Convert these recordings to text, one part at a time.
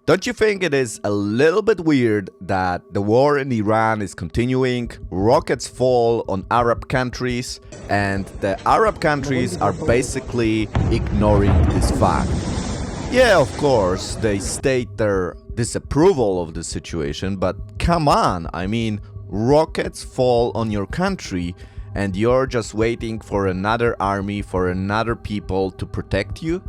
Don't you think it is a little bit weird that the war in Iran is continuing, rockets fall on Arab countries, and the Arab countries are basically ignoring this fact? Yeah, of course, they state their disapproval of the situation, but come on, I mean, rockets fall on your country and you're just waiting for another army, for another people to protect you?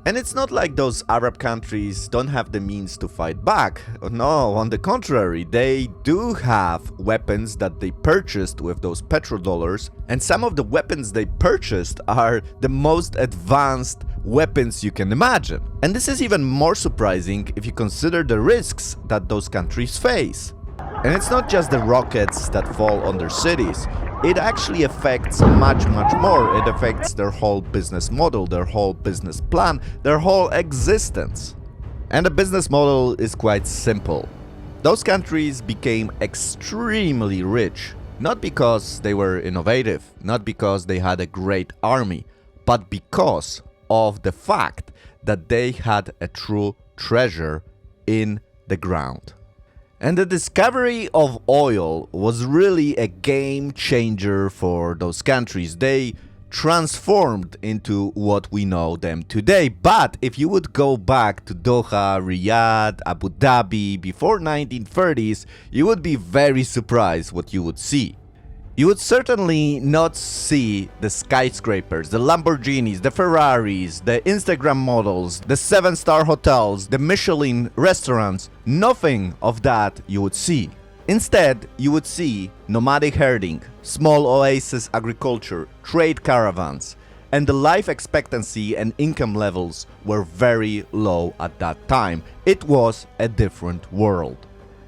And it's not like those Arab countries don't have the means to fight back. No, on the contrary, they do have weapons that they purchased with those petrodollars, and some of the weapons they purchased are the most advanced weapons you can imagine. And this is even more surprising if you consider the risks that those countries face. And it's not just the rockets that fall on their cities. It actually affects much more. It affects their whole business model, their whole business plan, their whole existence. And the business model is quite simple. Those countries became extremely rich, not because they were innovative, not because they had a great army, but because of the fact that they had a true treasure in the ground. And the discovery of oil was really a game changer for those countries. They transformed into what we know them today. But if you would go back to Doha, Riyadh, Abu Dhabi before 1930s, you would be very surprised what you would see. You would certainly not see the skyscrapers, the Lamborghinis, the Ferraris, the Instagram models, the 7-star hotels, the Michelin restaurants. Nothing of that you would see. Instead, you would see nomadic herding, small oasis agriculture, trade caravans, and the life expectancy and income levels were very low at that time. It was a different world.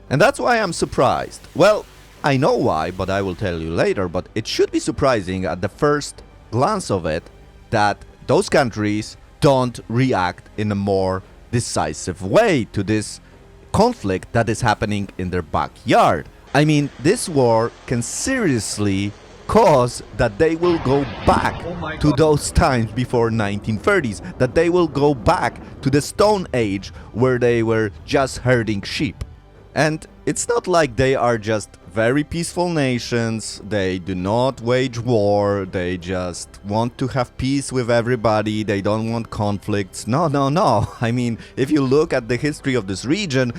And that's why I'm surprised. Well, I know why, but I will tell you later, but it should be surprising at the first glance of it that those countries don't react in a more decisive way to this conflict that is happening in their backyard. I mean, this war can seriously cause that they will go back to those times before 1930s, that they will go back to the Stone Age where they were just herding sheep. And it's not like they are just very peaceful nations, they do not wage war, they just want to have peace with everybody, they don't want conflicts. No. I mean, if you look at the history of this region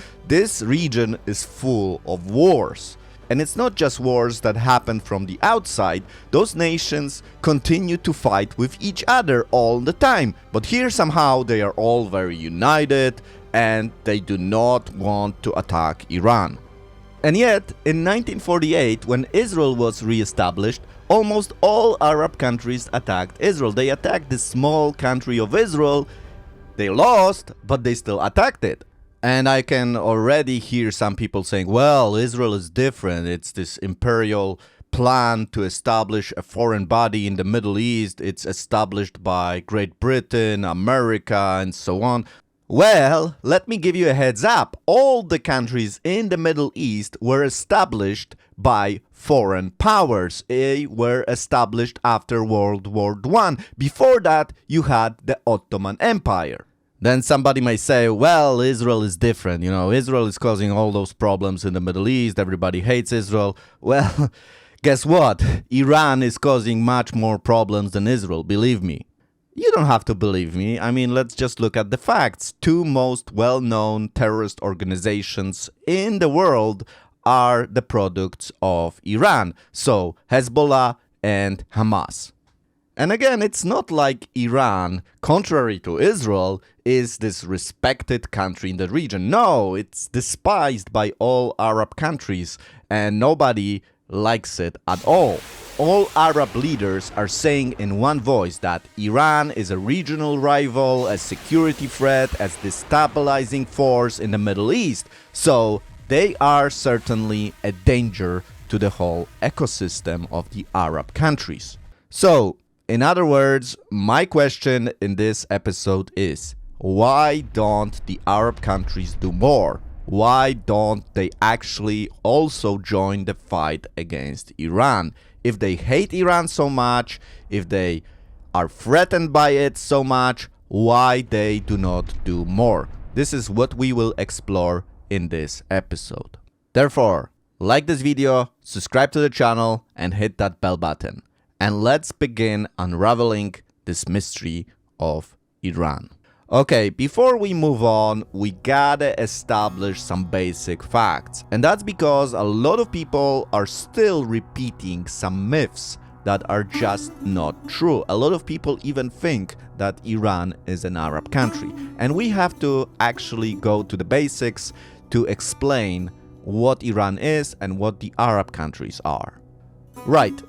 is full of wars. And it's not just wars that happen from the outside, those nations continue to fight with each other all the time. But here somehow they are all very united and they do not want to attack Iran. And yet, in 1948, when Israel was re-established, almost all Arab countries attacked Israel. They attacked this small country of Israel. They lost, but they still attacked it. And I can already hear some people saying, well, Israel is different. It's this imperial plan to establish a foreign body in the Middle East. It's established by Great Britain, America, and so on. Well, let me give you a heads up. All the countries in the Middle East were established by foreign powers. They were established after World War I. Before that, you had the Ottoman Empire. Then somebody may say, well, Israel is different. Israel is causing all those problems in the Middle East. Everybody hates Israel. Well, guess what? Iran is causing much more problems than Israel, believe me. You don't have to believe me. I mean, let's just look at the facts. Two most well-known terrorist organizations in the world are the products of Iran. So, Hezbollah and Hamas. And again, it's not like Iran, contrary to Israel, is this respected country in the region. No, it's despised by all Arab countries and nobody likes it at all. All Arab leaders are saying in one voice that Iran is a regional rival, a security threat, a destabilizing force in the Middle East. So they are certainly a danger to the whole ecosystem of the Arab countries. So, in other words, my question in this episode is, why don't the Arab countries do more? Why don't they actually also join the fight against Iran? If they hate Iran so much, if they are threatened by it so much, why they do not do more? This is what we will explore in this episode. Therefore, like this video, subscribe to the channel, and hit that bell button. And let's begin unraveling this mystery of Iran. Okay, before we move on, we gotta establish some basic facts. And that's because a lot of people are still repeating some myths that are just not true. A lot of people even think that Iran is an Arab country. And we have to actually go to the basics to explain what Iran is and what the Arab countries are. Right,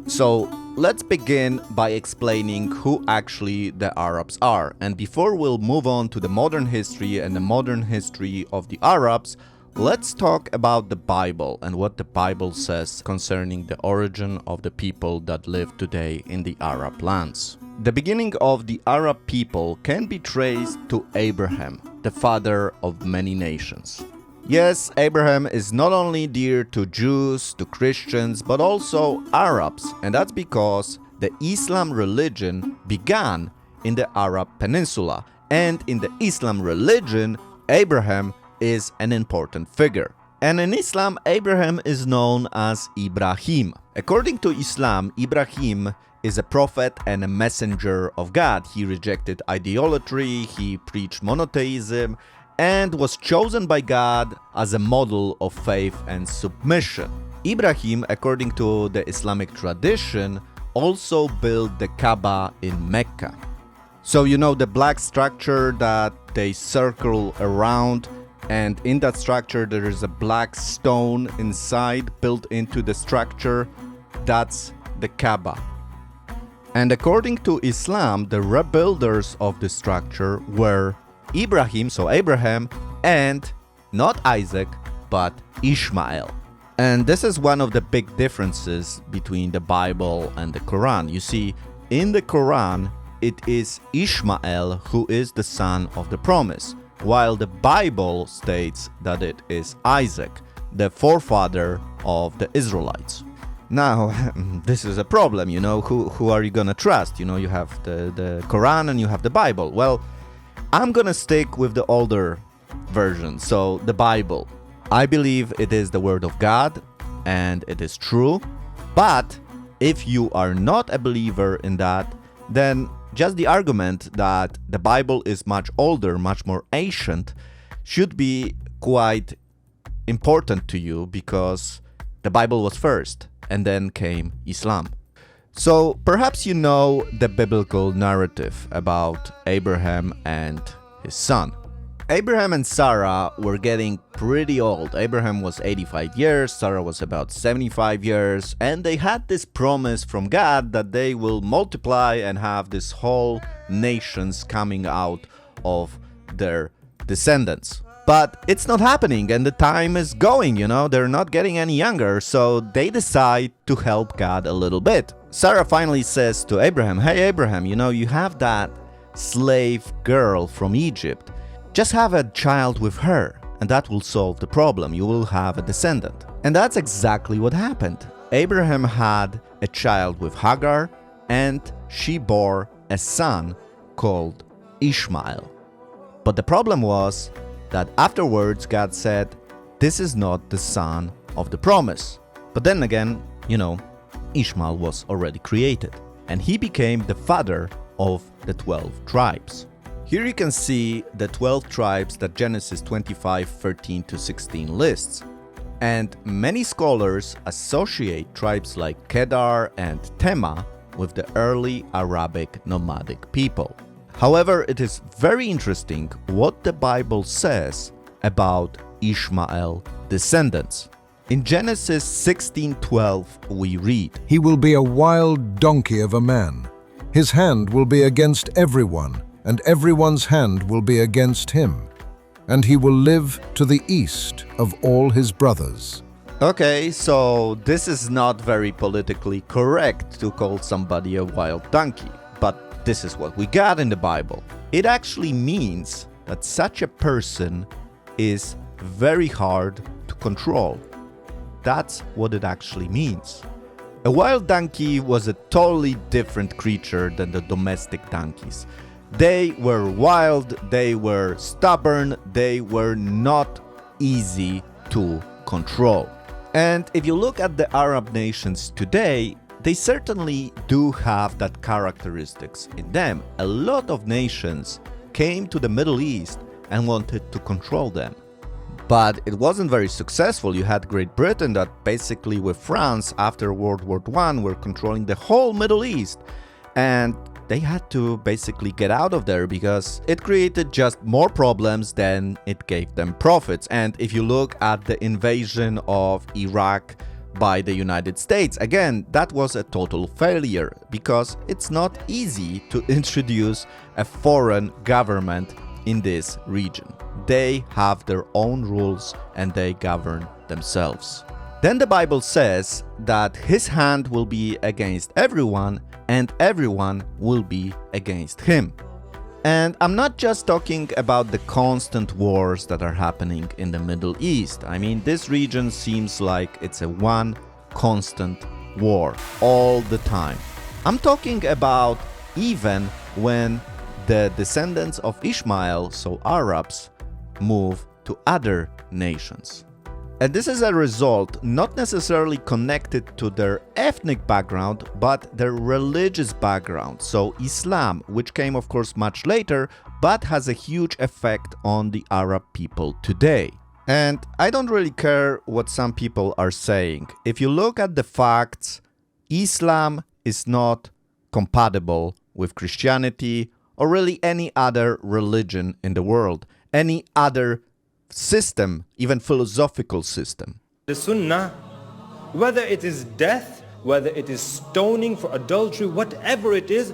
so let's begin by explaining who actually the Arabs are. And before we'll move on to the modern history and the modern history of the Arabs, let's talk about the Bible and what the Bible says concerning the origin of the people that live today in the Arab lands. The beginning of the Arab people can be traced to Abraham, the father of many nations. Yes, Abraham is not only dear to Jews, to Christians, but also Arabs, and that's because the Islam religion began in the Arab Peninsula, and in the Islam religion, Abraham is an important figure. And in Islam, Abraham is known as Ibrahim. According to Islam, Ibrahim is a prophet and a messenger of God. He rejected idolatry, he preached monotheism, and was chosen by God as a model of faith and submission. Ibrahim, according to the Islamic tradition, also built the Kaaba in Mecca. So you know the black structure that they circle around, and in that structure there is a black stone inside built into the structure. That's the Kaaba. And according to Islam, the rebuilders of the structure were Ibrahim, so Abraham, and not Isaac, but Ishmael. And this is one of the big differences between the Bible and the Quran. You see, in the Quran, it is Ishmael who is the son of the promise, while the Bible states that it is Isaac, the forefather of the Israelites. Now, this is a problem, you know, who are you gonna trust? You know, you have the Quran and you have the Bible. Well, I'm gonna stick with the older version, so the Bible. I believe it is the word of God and it is true, but if you are not a believer in that, then just the argument that the Bible is much older, much more ancient, should be quite important to you because the Bible was first and then came Islam. So perhaps you know the biblical narrative about Abraham and his son. Abraham and Sarah were getting pretty old. Abraham was 85 years, Sarah was about 75 years, and they had this promise from God that they will multiply and have this whole nations coming out of their descendants. But it's not happening and the time is going, you know, they're not getting any younger, so they decide to help God a little bit. Sarah finally says to Abraham, "Hey Abraham, you know, you have that slave girl from Egypt. Just have a child with her and that will solve the problem. You will have a descendant." And that's exactly what happened. Abraham had a child with Hagar and she bore a son called Ishmael. But the problem was that afterwards God said, this is not the son of the promise. But then again, you know, Ishmael was already created and he became the father of the 12 tribes. Here you can see the 12 tribes that Genesis 25:13-16 lists. And many scholars associate tribes like Kedar and Tema with the early Arabic nomadic people. However, it is very interesting what the Bible says about Ishmael's descendants. In Genesis 16:12 we read, "He will be a wild donkey of a man. His hand will be against everyone, and everyone's hand will be against him. And he will live to the east of all his brothers." Okay, so this is not very politically correct to call somebody a wild donkey, but this is what we got in the Bible. It actually means that such a person is very hard to control. That's what it actually means. A wild donkey was a totally different creature than the domestic donkeys. They were wild, they were stubborn, they were not easy to control. And if you look at the Arab nations today, they certainly do have that characteristics in them. A lot of nations came to the Middle East and wanted to control them. But it wasn't very successful. You had Great Britain that basically with France after World War I were controlling the whole Middle East. And they had to basically get out of there because it created just more problems than it gave them profits. And if you look at the invasion of Iraq by the United States, again, that was a total failure because it's not easy to introduce a foreign government in this region. They have their own rules and they govern themselves. Then the Bible says that his hand will be against everyone and everyone will be against him. And I'm not just talking about the constant wars that are happening in the Middle East. I mean, this region seems like it's a one constant war all the time. I'm talking about even when the descendants of Ishmael, so Arabs, move to other nations. And this is a result not necessarily connected to their ethnic background, but their religious background. So Islam, which came of course much later, but has a huge effect on the Arab people today. And I don't really care what some people are saying. If you look at the facts, Islam is not compatible with Christianity or really any other religion in the world, any other system, even philosophical system. The Sunnah, whether it is death, whether it is stoning for adultery, whatever it is,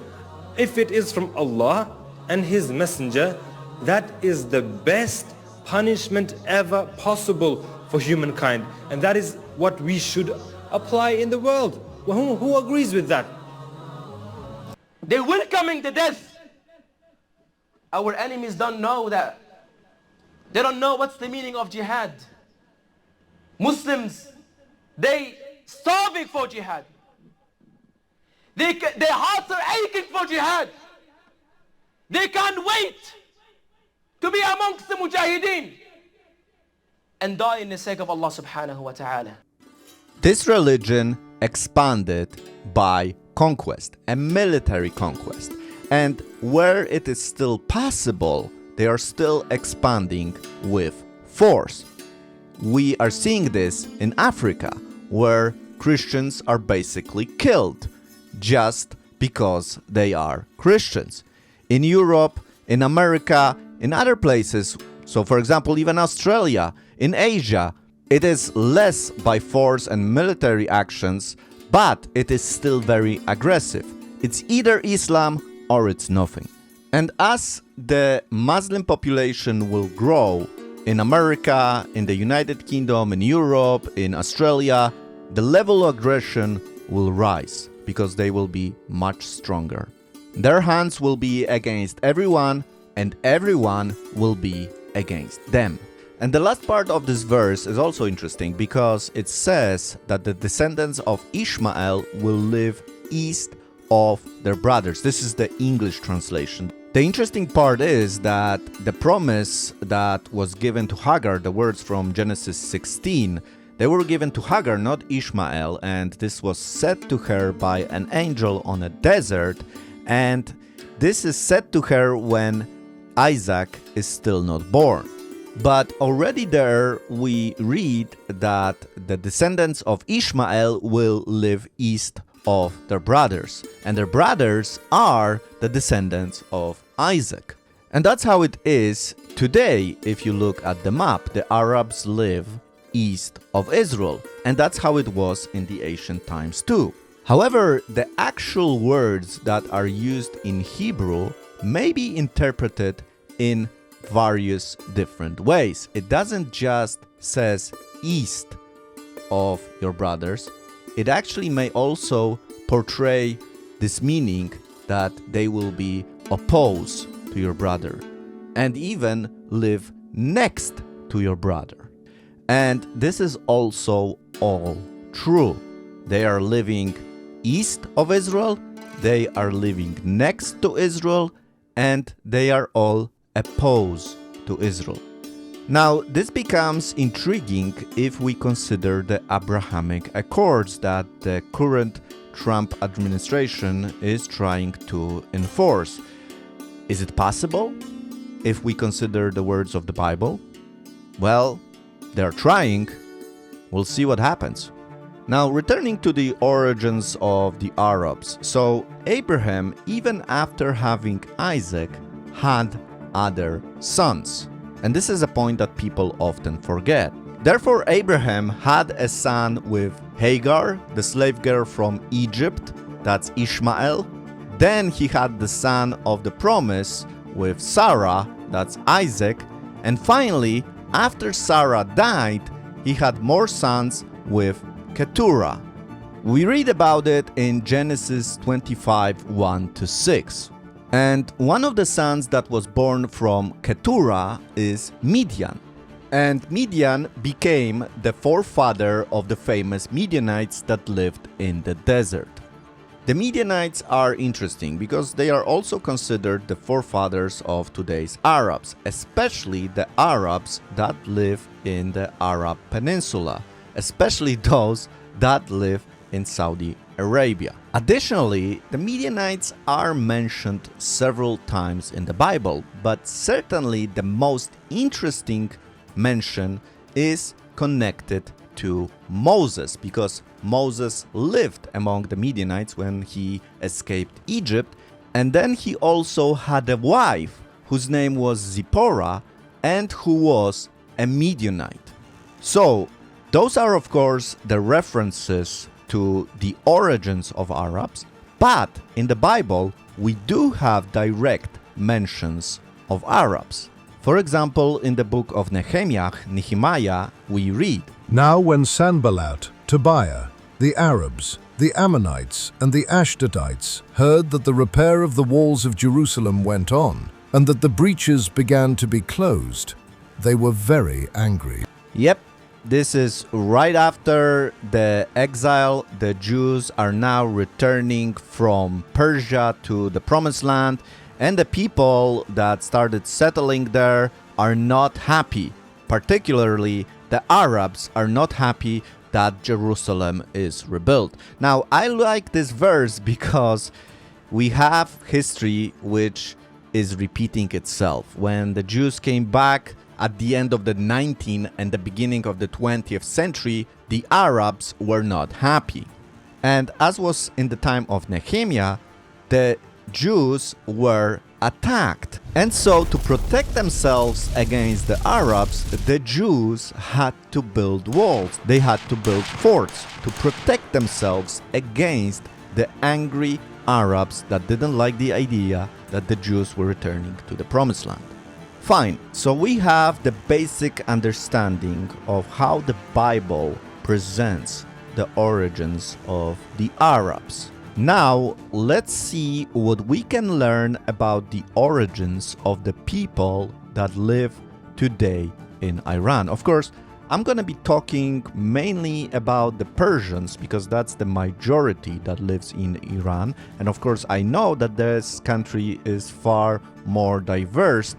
if it is from Allah and His Messenger, that is the best punishment ever possible for humankind. And that is what we should apply in the world. Well, who agrees with that? They will coming to death. Our enemies don't know that. They don't know what's the meaning of jihad. Muslims, they starving for jihad. Their hearts are aching for jihad. They can't wait to be amongst the mujahideen and die in the sake of Allah subhanahu wa ta'ala. This religion expanded by conquest, a military conquest. And where it is still possible, they are still expanding with force. We are seeing this in Africa, where Christians are basically killed just because they are Christians. In Europe, in America, in other places, so for example even Australia, in Asia, it is less by force and military actions, but it is still very aggressive. It's either Islam or it's nothing. And as the Muslim population will grow in America, in the United Kingdom, in Europe, in Australia, the level of aggression will rise because they will be much stronger. Their hands will be against everyone and everyone will be against them. And the last part of this verse is also interesting because it says that the descendants of Ishmael will live east of their brothers. This is the English translation. The interesting part is that the promise that was given to Hagar, the words from Genesis 16, they were given to Hagar, not Ishmael, and this was said to her by an angel on a desert, and this is said to her when Isaac is still not born. But already there we read that the descendants of Ishmael will live east of their brothers, and their brothers are the descendants of Isaac. And that's how it is today. If you look at the map, the Arabs live east of Israel, and that's how it was in the ancient times too. However, the actual words that are used in Hebrew may be interpreted in various different ways. It doesn't just says east of your brothers. It actually may also portray this meaning that they will be opposed to your brother and even live next to your brother. And this is also all true. They are living east of Israel, they are living next to Israel, and they are all opposed to Israel. Now, this becomes intriguing if we consider the Abrahamic Accords that the current Trump administration is trying to enforce. Is it possible if we consider the words of the Bible? Well, they're trying. We'll see what happens. Now, returning to the origins of the Arabs. So, Abraham, even after having Isaac, had other sons. And this is a point that people often forget. Therefore, Abraham had a son with Hagar, the slave girl from Egypt, that's Ishmael. Then he had the son of the promise with Sarah, that's Isaac. And finally, after Sarah died, he had more sons with Keturah. We read about it in Genesis 25, 1-6. And one of the sons that was born from Keturah is Midian. And Midian became the forefather of the famous Midianites that lived in the desert. The Midianites are interesting because they are also considered the forefathers of today's Arabs, especially the Arabs that live in the Arab Peninsula, especially those that live in Saudi Arabia. Additionally, the Midianites are mentioned several times in the Bible, but certainly the most interesting mention is connected to Moses, because Moses lived among the Midianites when he escaped Egypt, and then he also had a wife whose name was Zipporah and who was a Midianite. So, those are of course the references to the origins of Arabs, but in the Bible we do have direct mentions of Arabs. For example, in the book of Nehemiah, we read, Now when Sanballat, Tobiah, the Arabs, the Ammonites, and the Ashdodites heard that the repair of the walls of Jerusalem went on, and that the breaches began to be closed, they were very angry. Yep, this is right after the exile. The Jews are now returning from Persia to the Promised Land, and the people that started settling there are not happy. Particularly, the Arabs are not happy that Jerusalem is rebuilt. Now, I like this verse because we have history which is repeating itself. When the Jews came back at the end of the 19th and the beginning of the 20th century, the Arabs were not happy. And as was in the time of Nehemiah, the Jews were attacked. And so to protect themselves against the Arabs, the Jews had to build walls. They had to build forts to protect themselves against the angry Arabs that didn't like the idea that the Jews were returning to the Promised Land. Fine, so we have the basic understanding of how the Bible presents the origins of the Arabs. Now, let's see what we can learn about the origins of the people that live today in Iran. Of course, I'm going to be talking mainly about the Persians because that's the majority that lives in Iran. And of course, I know that this country is far more diverse,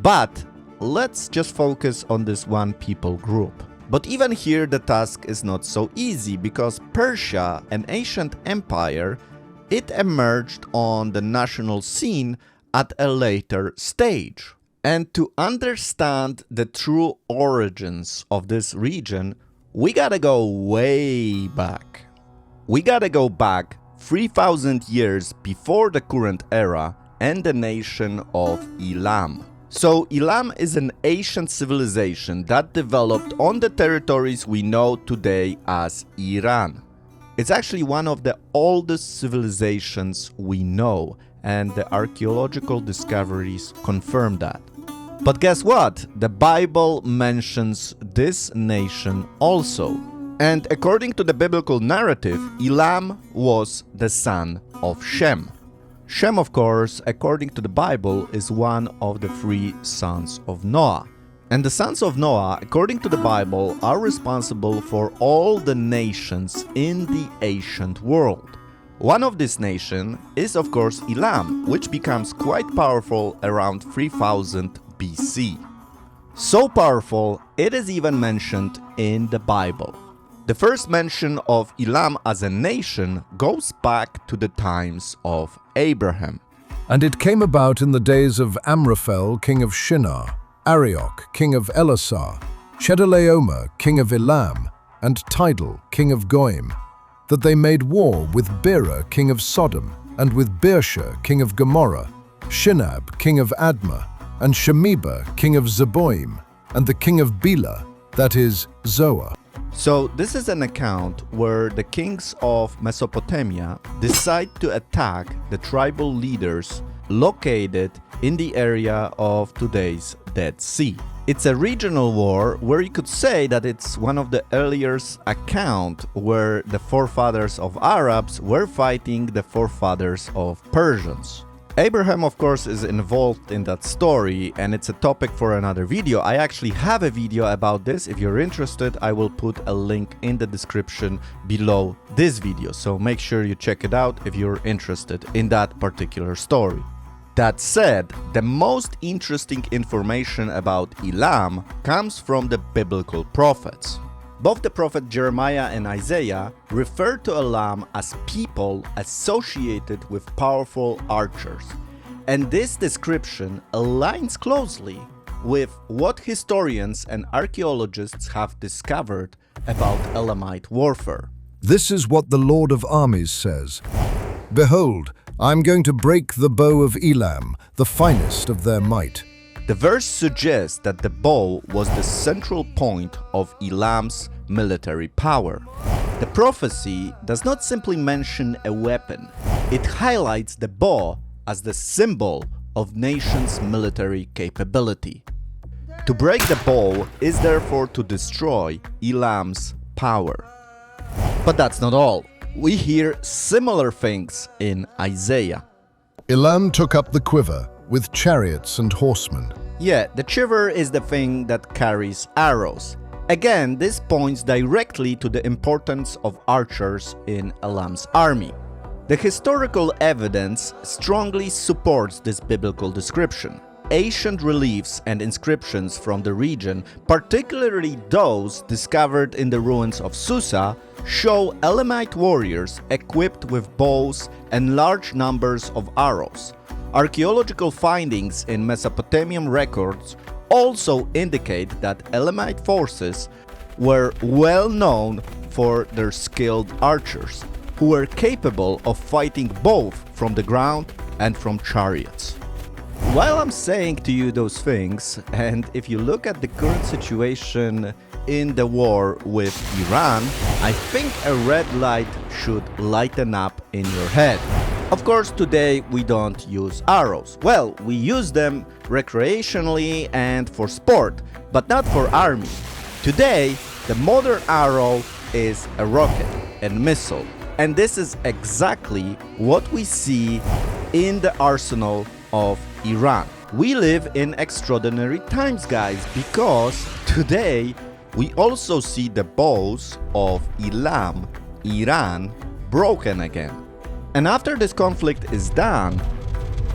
but let's just focus on this one people group. But even here the task is not so easy because Persia, an ancient empire, it emerged on the national scene at a later stage. And to understand the true origins of this region, we gotta go way back. We gotta go back 3,000 years before the current era and the nation of Elam. So Elam is an ancient civilization that developed on the territories we know today as Iran. It's actually one of the oldest civilizations we know, and the archaeological discoveries confirm that. But guess what? The Bible mentions this nation also. And according to the biblical narrative, Elam was the son of Shem. Shem, of course, according to the Bible, is one of the 3 sons of Noah. And the sons of Noah, according to the Bible, are responsible for all the nations in the ancient world. One of this nation is of course Elam, which becomes quite powerful around 3000 BC. So powerful, it is even mentioned in the Bible. The first mention of Elam as a nation goes back to the times of Abraham. And it came about in the days of Amraphel, king of Shinar, Arioch, king of Elasar, Chedorlaomer, king of Elam, and Tidal, king of Goim, that they made war with Bera, king of Sodom, and with Bersha, king of Gomorrah, Shinab, king of Admah, and Shemeba, king of Zeboim, and the king of Bela, that is, Zoar. So this is an account where the kings of Mesopotamia decide to attack the tribal leaders located in the area of today's Dead Sea. It's a regional war where you could say that it's one of the earliest accounts where the forefathers of Arabs were fighting the forefathers of Persians. Abraham, of course, is involved in that story, and it's a topic for another video. I actually have a video about this. If you're interested, I will put a link in the description below this video, so make sure you check it out if you're interested in that particular story. That said, the most interesting information about Elam comes from the biblical prophets. Both the prophet Jeremiah and Isaiah refer to Elam as people associated with powerful archers. And this description aligns closely with what historians and archaeologists have discovered about Elamite warfare. This is what the Lord of armies says. Behold, I am going to break the bow of Elam, the finest of their might. The verse suggests that the bow was the central point of Elam's military power. The prophecy does not simply mention a weapon, it highlights the bow as the symbol of nation's military capability. To break the bow is therefore to destroy Elam's power. But that's not all. We hear similar things in Isaiah. Elam took up the quiver with chariots and horsemen. Yeah, the quiver is the thing that carries arrows. Again, this points directly to the importance of archers in Elam's army. The historical evidence strongly supports this biblical description. Ancient reliefs and inscriptions from the region, particularly those discovered in the ruins of Susa, show Elamite warriors equipped with bows and large numbers of arrows. Archaeological findings in Mesopotamian records also indicate that Elamite forces were well known for their skilled archers, who were capable of fighting both from the ground and from chariots. While I'm saying to you those things, and if you look at the current situation in the war with Iran, I think a red light should lighten up in your head. Of course, today we don't use arrows. Well, we use them recreationally and for sport, but not for army. Today, the modern arrow is a rocket and missile. And this is exactly what we see in the arsenal of Iran. We live in extraordinary times, guys, because today we also see the bows of Elam, Iran, broken again. And after this conflict is done,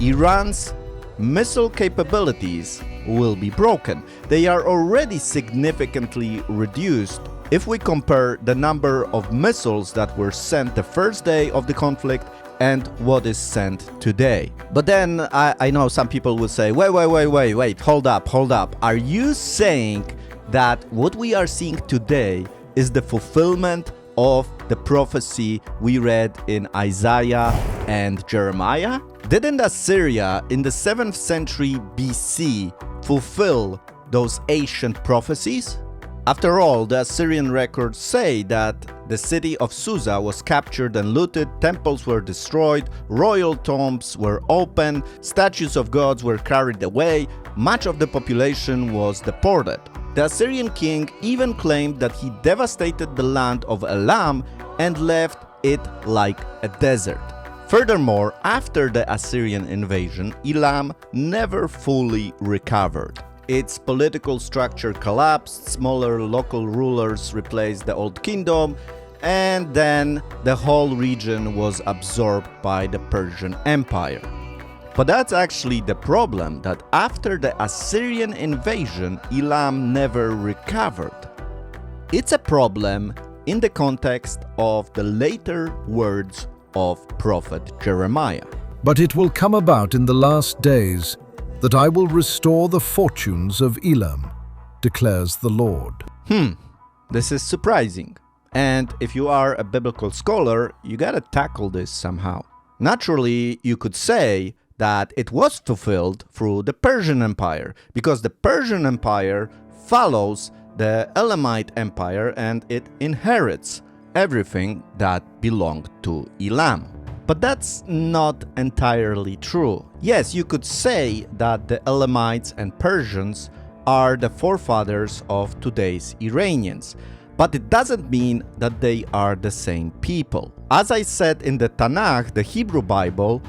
Iran's missile capabilities will be broken. They are already significantly reduced if we compare the number of missiles that were sent the first day of the conflict and what is sent today. But then I know some people will say, wait, hold up. Are you saying that what we are seeing today is the fulfillment of the prophecy we read in Isaiah and Jeremiah? Didn't Assyria in the 7th century BC fulfill those ancient prophecies? After all, the Assyrian records say that the city of Susa was captured and looted, temples were destroyed, royal tombs were opened, statues of gods were carried away, much of the population was deported. The Assyrian king even claimed that he devastated the land of Elam and left it like a desert. Furthermore, after the Assyrian invasion, Elam never fully recovered. Its political structure collapsed, smaller local rulers replaced the old kingdom, and then the whole region was absorbed by the Persian Empire. But that's actually the problem, that after the Assyrian invasion, Elam never recovered. It's a problem in the context of the later words of Prophet Jeremiah. But it will come about in the last days that I will restore the fortunes of Elam, declares the Lord. This is surprising. And if you are a biblical scholar, you gotta tackle this somehow. Naturally, you could say that it was fulfilled through the Persian Empire, because the Persian Empire follows the Elamite Empire and it inherits everything that belonged to Elam. But that's not entirely true. Yes, you could say that the Elamites and Persians are the forefathers of today's Iranians, but it doesn't mean that they are the same people. As I said in the Tanakh, the Hebrew Bible,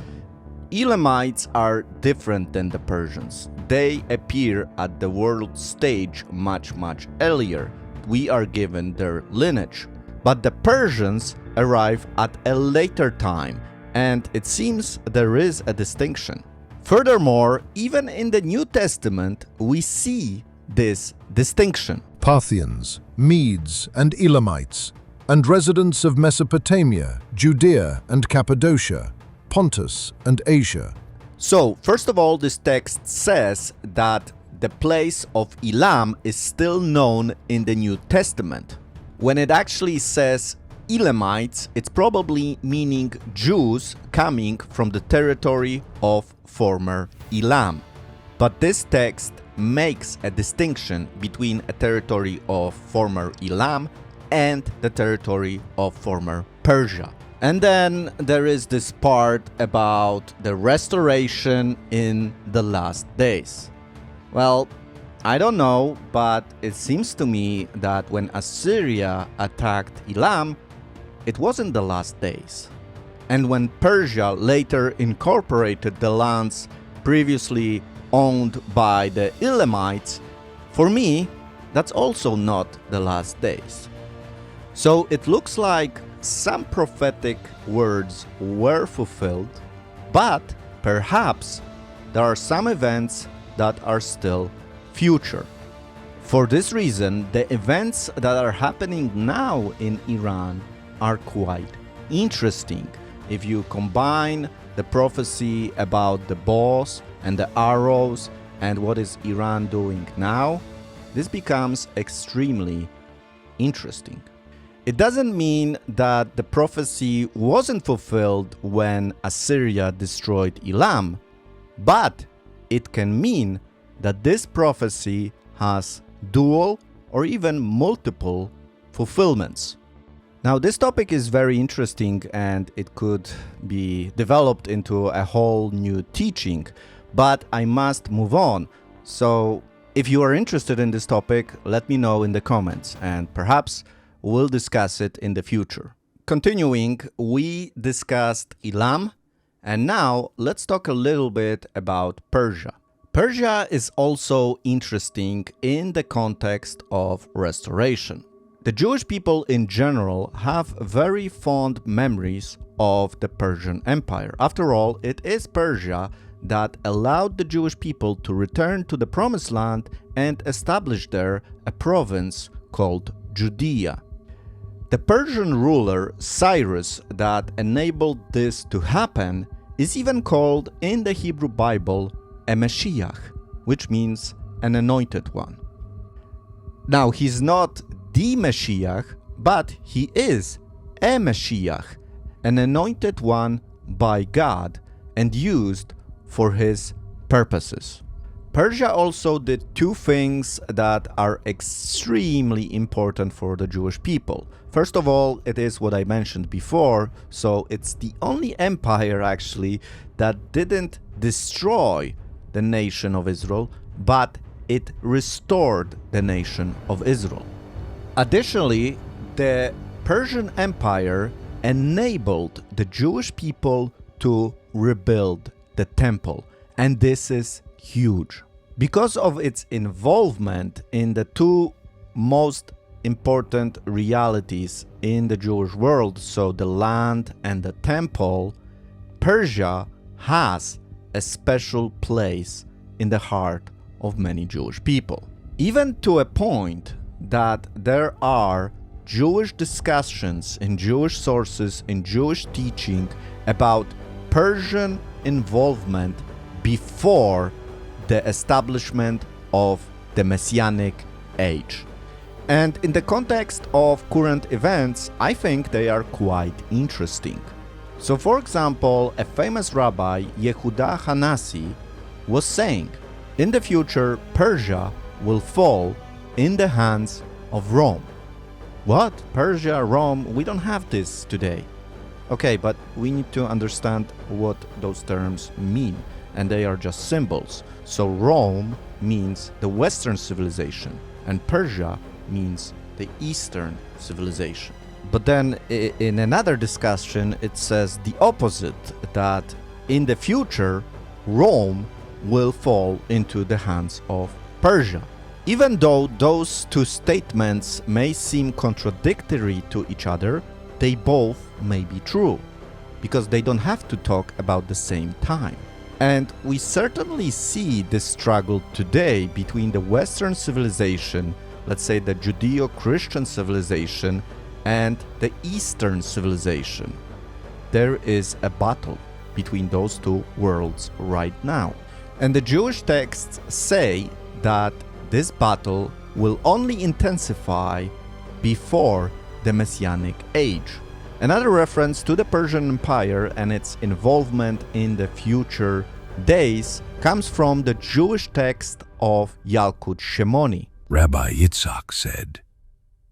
Elamites are different than the Persians. They appear at the world stage much earlier. We are given their lineage. But the Persians arrive at a later time, and it seems there is a distinction. Furthermore, even in the New Testament, we see this distinction. Parthians, Medes, and Elamites, and residents of Mesopotamia, Judea and Cappadocia, Pontus and Asia. So, first of all, this text says that the place of Elam is still known in the New Testament. When it actually says Elamites, it's probably meaning Jews coming from the territory of former Elam. But this text makes a distinction between a territory of former Elam and the territory of former Persia. And then there is this part about the restoration in the last days. Well, I don't know, but it seems to me that when Assyria attacked Elam, it wasn't the last days. And when Persia later incorporated the lands previously owned by the Elamites, for me, that's also not the last days. So it looks like some prophetic words were fulfilled, but perhaps there are some events that are still future. For this reason, the events that are happening now in Iran are quite interesting. If you combine the prophecy about the bows and the arrows and what is Iran doing now, this becomes extremely interesting. It doesn't mean that the prophecy wasn't fulfilled when Assyria destroyed Elam, but it can mean that this prophecy has dual or even multiple fulfillments. Now, this topic is very interesting and it could be developed into a whole new teaching, but I must move on. So, if you are interested in this topic, let me know in the comments and perhaps we'll discuss it in the future. Continuing, we discussed Elam, and now let's talk a little bit about Persia. Persia is also interesting in the context of restoration. The Jewish people in general have very fond memories of the Persian Empire. After all, it is Persia that allowed the Jewish people to return to the Promised Land and establish there a province called Judea. The Persian ruler Cyrus that enabled this to happen is even called in the Hebrew Bible a Mashiach, which means an anointed one. Now, he's not the Mashiach, but he is a Mashiach, an anointed one by God and used for his purposes. Persia also did two things that are extremely important for the Jewish people. First of all, it is what I mentioned before, so it's the only empire actually that didn't destroy the nation of Israel, but it restored the nation of Israel. Additionally, the Persian Empire enabled the Jewish people to rebuild the temple, and this is huge. Because of its involvement in the two most important realities in the Jewish world, so the land and the temple, Persia has a special place in the heart of many Jewish people. Even to a point that there are Jewish discussions in Jewish sources, in Jewish teaching about Persian involvement before the establishment of the Messianic age. And in the context of current events, I think they are quite interesting. So for example, a famous rabbi, Yehuda Hanassi, was saying, in the future, Persia will fall in the hands of Rome. What? Persia, Rome? We don't have this today. Okay, but we need to understand what those terms mean, and they are just symbols. So Rome means the Western civilization, and Persia means the Eastern civilization. But then in another discussion, it says the opposite, that in the future, Rome will fall into the hands of Persia. Even though those two statements may seem contradictory to each other, they both may be true, because they don't have to talk about the same time. And we certainly see this struggle today between the Western civilization, let's say the Judeo-Christian civilization, and the Eastern civilization. There is a battle between those two worlds right now. And the Jewish texts say that this battle will only intensify before the Messianic age. Another reference to the Persian Empire and its involvement in the future days comes from the Jewish text of Yalkut Shimoni. Rabbi Yitzhak said,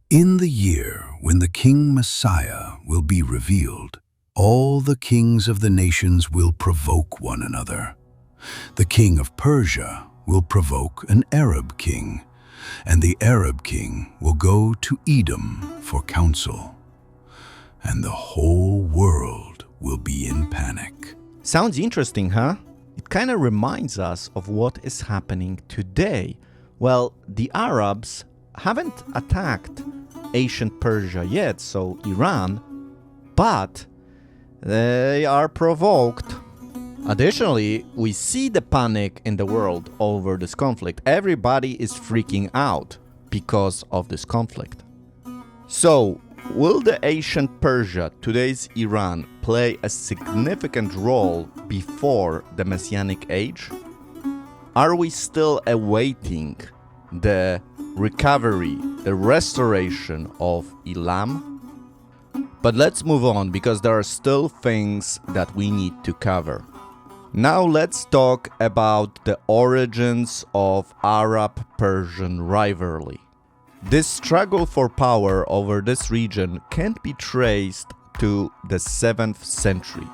"In the year when the King Messiah will be revealed, all the kings of the nations will provoke one another. The king of Persia will provoke an Arab king, and the Arab king will go to Edom for counsel, and the whole world will be in panic." Sounds interesting, huh? It kind of reminds us of what is happening today. Well, the Arabs haven't attacked ancient Persia yet, so Iran, but they are provoked. Additionally, we see the panic in the world over this conflict. Everybody is freaking out because of this conflict. So, will the ancient Persia, today's Iran, play a significant role before the Messianic age? Are we still awaiting the recovery, the restoration of Elam? But let's move on, because there are still things that we need to cover. Now let's talk about the origins of Arab-Persian rivalry. This struggle for power over this region can't be traced to the 7th century.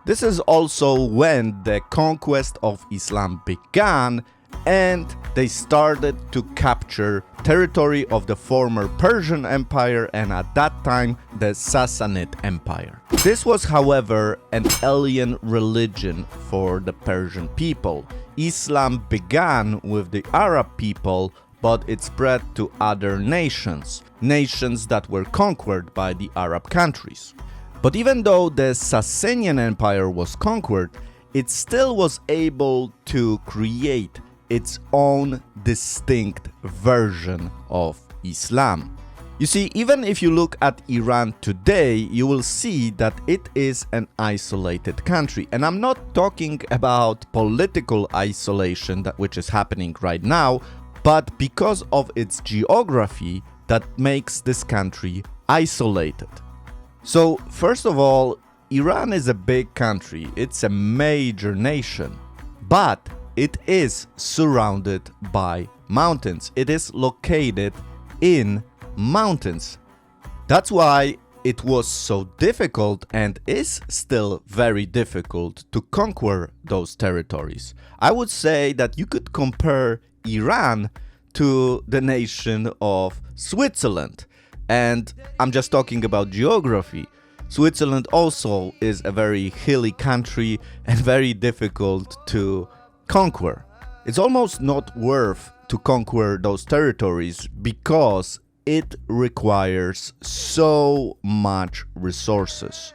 This is also when the conquest of Islam began, and they started to capture territory of the former Persian Empire and at that time the Sassanid Empire. This was, however, an alien religion for the Persian people. Islam began with the Arab people, but it spread to other nations that were conquered by the Arab countries. But even though the Sasanian Empire was conquered, it still was able to create its own distinct version of Islam. You see, even if you look at Iran today, you will see that it is an isolated country. And I'm not talking about political isolation, which is happening right now, but because of its geography that makes this country isolated. So, first of all, Iran is a big country. It's a major nation, but it is surrounded by mountains. It is located in mountains. That's why it was so difficult and is still very difficult to conquer those territories. I would say that you could compare Iran to the nation of Switzerland. And I'm just talking about geography. Switzerland also is a very hilly country and very difficult to conquer. It's almost not worth to conquer those territories because it requires so much resources.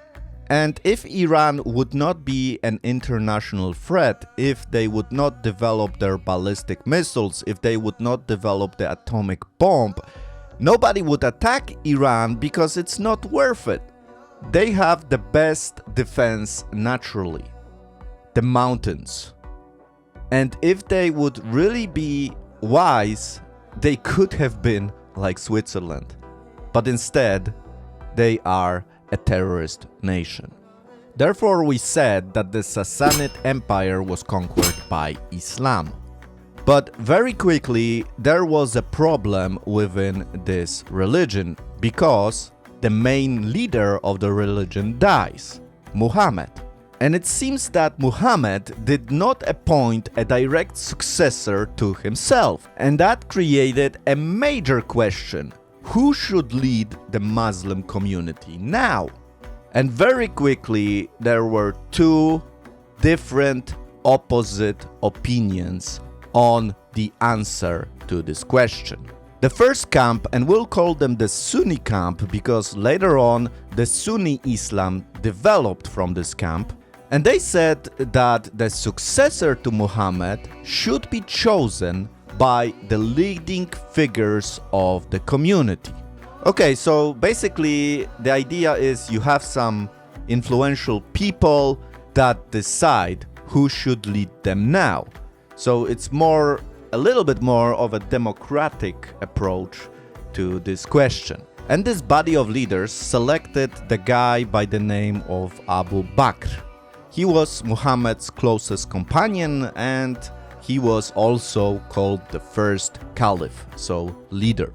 And if Iran would not be an international threat, if they would not develop their ballistic missiles, if they would not develop the atomic bomb, nobody would attack Iran because it's not worth it. They have the best defense naturally, the mountains. And if they would really be wise, they could have been like Switzerland. But instead, they are a terrorist nation. Therefore, we said that the Sassanid Empire was conquered by Islam. But very quickly, there was a problem within this religion because the main leader of the religion dies, Muhammad. And it seems that Muhammad did not appoint a direct successor to himself, and that created a major question: who should lead the Muslim community now? And very quickly there were two different opposite opinions on the answer to this question. The first camp, and we'll call them the Sunni camp because later on the Sunni Islam developed from this camp, and they said that the successor to Muhammad should be chosen by the leading figures of the community. Okay, so basically the idea is you have some influential people that decide who should lead them now. So it's a little bit more of a democratic approach to this question. And this body of leaders selected the guy by the name of Abu Bakr. He was Muhammad's closest companion, and he was also called the first caliph, so leader.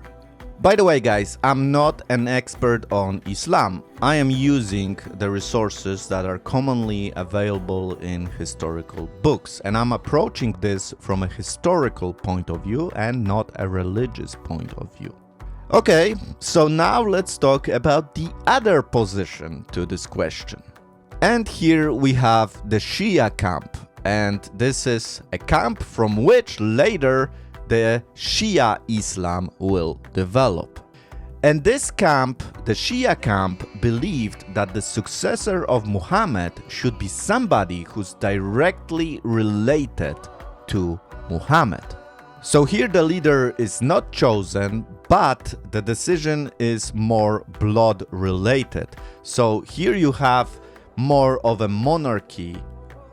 By the way, guys, I'm not an expert on Islam. I am using the resources that are commonly available in historical books, and I'm approaching this from a historical point of view and not a religious point of view. Okay, so now let's talk about the other position to this question. And here we have the Shia camp, and this is a camp from which later the Shia Islam will develop. And this camp, the Shia camp, believed that the successor of Muhammad should be somebody who's directly related to Muhammad. So here the leader is not chosen, but the decision is more blood related. So here you have more of a monarchy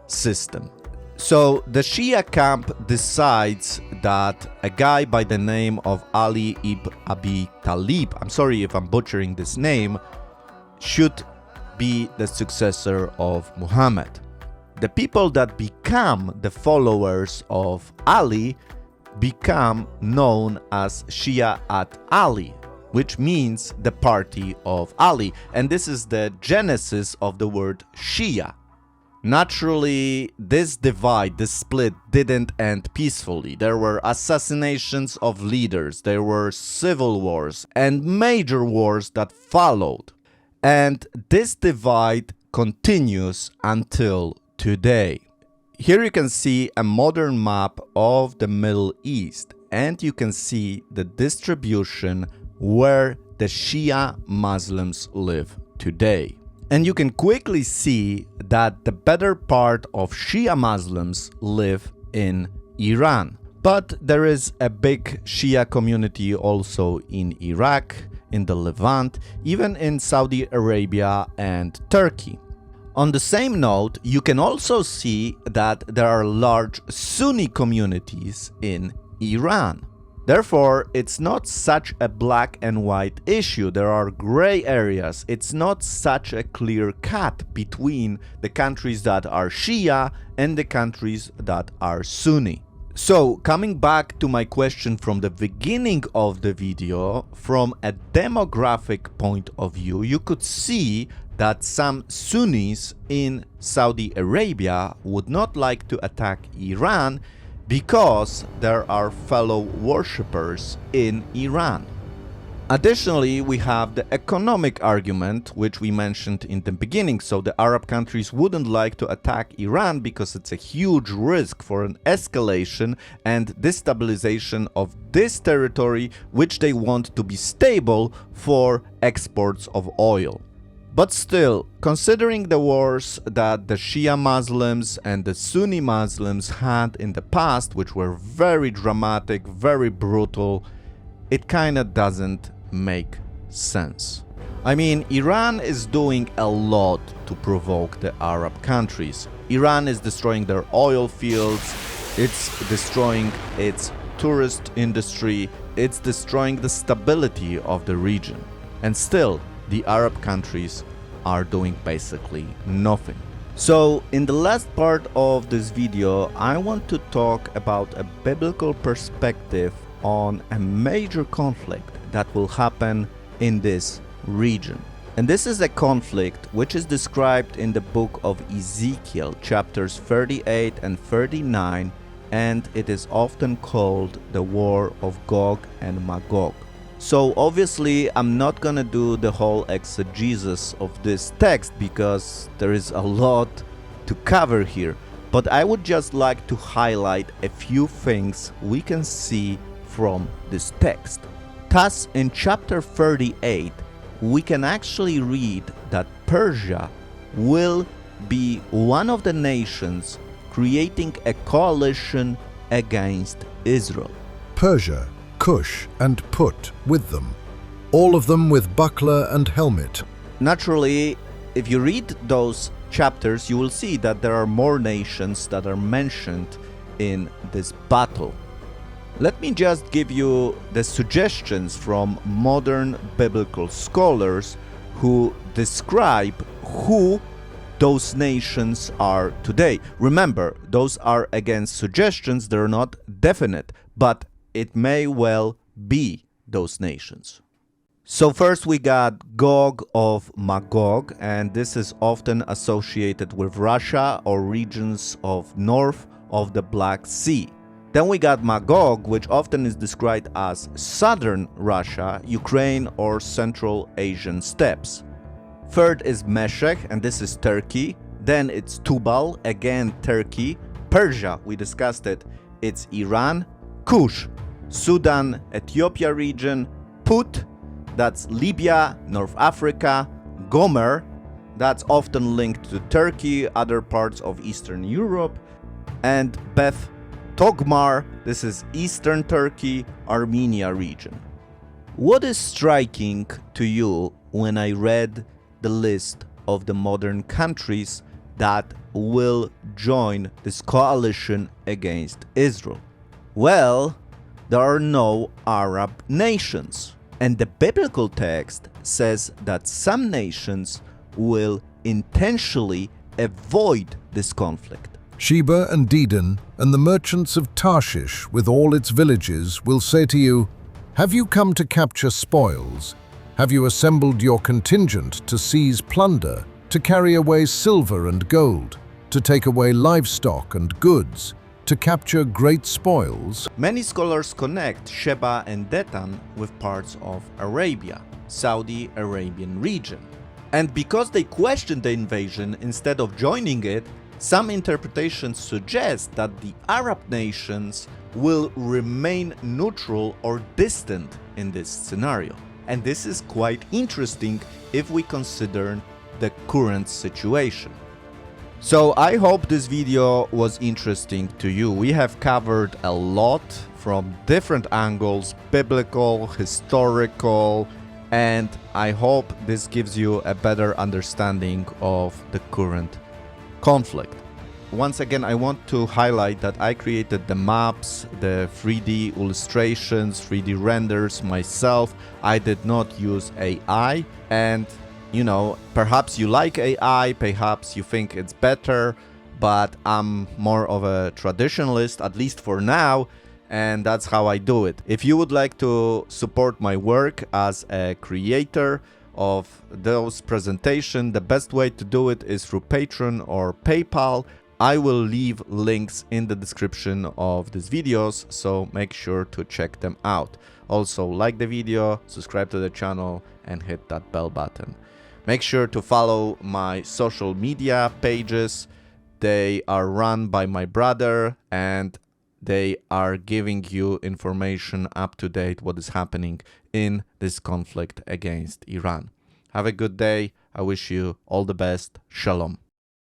system. So the Shia camp decides that a guy by the name of Ali ibn Abi Talib, I'm sorry if I'm butchering this name, should be the successor of Muhammad. The people that become the followers of Ali become known as Shia at Ali, which means the party of Ali. And this is the genesis of the word Shia. Naturally, this divide, this split didn't end peacefully. There were assassinations of leaders, there were civil wars and major wars that followed. And this divide continues until today. Here you can see a modern map of the Middle East, and you can see the distribution where the Shia Muslims live today. And you can quickly see that the better part of Shia Muslims live in Iran. But there is a big Shia community also in Iraq, in the Levant, even in Saudi Arabia and Turkey. On the same note, you can also see that there are large Sunni communities in Iran. Therefore, it's not such a black and white issue. There are gray areas. It's not such a clear cut between the countries that are Shia and the countries that are Sunni. So, coming back to my question from the beginning of the video, from a demographic point of view, you could see that some Sunnis in Saudi Arabia would not like to attack Iran because there are fellow worshippers in Iran. Additionally, we have the economic argument, which we mentioned in the beginning. So the Arab countries wouldn't like to attack Iran because it's a huge risk for an escalation and destabilization of this territory, which they want to be stable for exports of oil. But still, considering the wars that the Shia Muslims and the Sunni Muslims had in the past, which were very dramatic, very brutal, it kinda doesn't make sense. I mean, Iran is doing a lot to provoke the Arab countries. Iran is destroying their oil fields, it's destroying its tourist industry, it's destroying the stability of the region. And still, the Arab countries are doing basically nothing. So, in the last part of this video, I want to talk about a biblical perspective on a major conflict that will happen in this region. And this is a conflict which is described in the book of Ezekiel, chapters 38 and 39, and it is often called the War of Gog and Magog. So obviously I'm not gonna do the whole exegesis of this text because there is a lot to cover here, but I would just like to highlight a few things we can see from this text. Thus, in chapter 38, we can actually read that Persia will be one of the nations creating a coalition against Israel. Persia, Cush, and Put with them, all of them with buckler and helmet. Naturally, if you read those chapters, you will see that there are more nations that are mentioned in this battle. Let me just give you the suggestions from modern biblical scholars who describe who those nations are today. Remember, those are again suggestions, they're not definite, but it may well be those nations. So first we got Gog of Magog, and this is often associated with Russia or regions of north of the Black Sea. Then we got Magog, which often is described as southern Russia, Ukraine, or Central Asian steppes. Third is Meshech, and this is Turkey. Then it's Tubal, again Turkey. Persia, we discussed it, it's Iran. Cush, Sudan, Ethiopia region. Put, that's Libya, North Africa. Gomer, that's often linked to Turkey, other parts of Eastern Europe. And Beth Togmar, this is Eastern Turkey, Armenia region. What is striking to you when I read the list of the modern countries that will join this coalition against Israel? Well, there are no Arab nations. And the biblical text says that some nations will intentionally avoid this conflict. Sheba and Dedan and the merchants of Tarshish with all its villages will say to you, "Have you come to capture spoils? Have you assembled your contingent to seize plunder, to carry away silver and gold, to take away livestock and goods, to capture great spoils?" Many scholars connect Sheba and Dedan with parts of Arabia, Saudi Arabian region. And because they questioned the invasion instead of joining it, some interpretations suggest that the Arab nations will remain neutral or distant in this scenario. And this is quite interesting if we consider the current situation. So I hope this video was interesting to you. We have covered a lot from different angles, biblical, historical, and I hope this gives you a better understanding of the current conflict. Once again, I want to highlight that I created the maps, the 3D illustrations, 3D renders myself. I did not use AI, and you know, perhaps you like AI, perhaps you think it's better, but I'm more of a traditionalist, at least for now, and that's how I do it. If you would like to support my work as a creator of those presentations, the best way to do it is through Patreon or PayPal. I will leave links in the description of these videos, so make sure to check them out. Also, like the video, subscribe to the channel, and hit that bell button. Make sure to follow my social media pages. They are run by my brother, and they are giving you information up to date what is happening in this conflict against Iran. Have a good day. I wish you all the best. Shalom.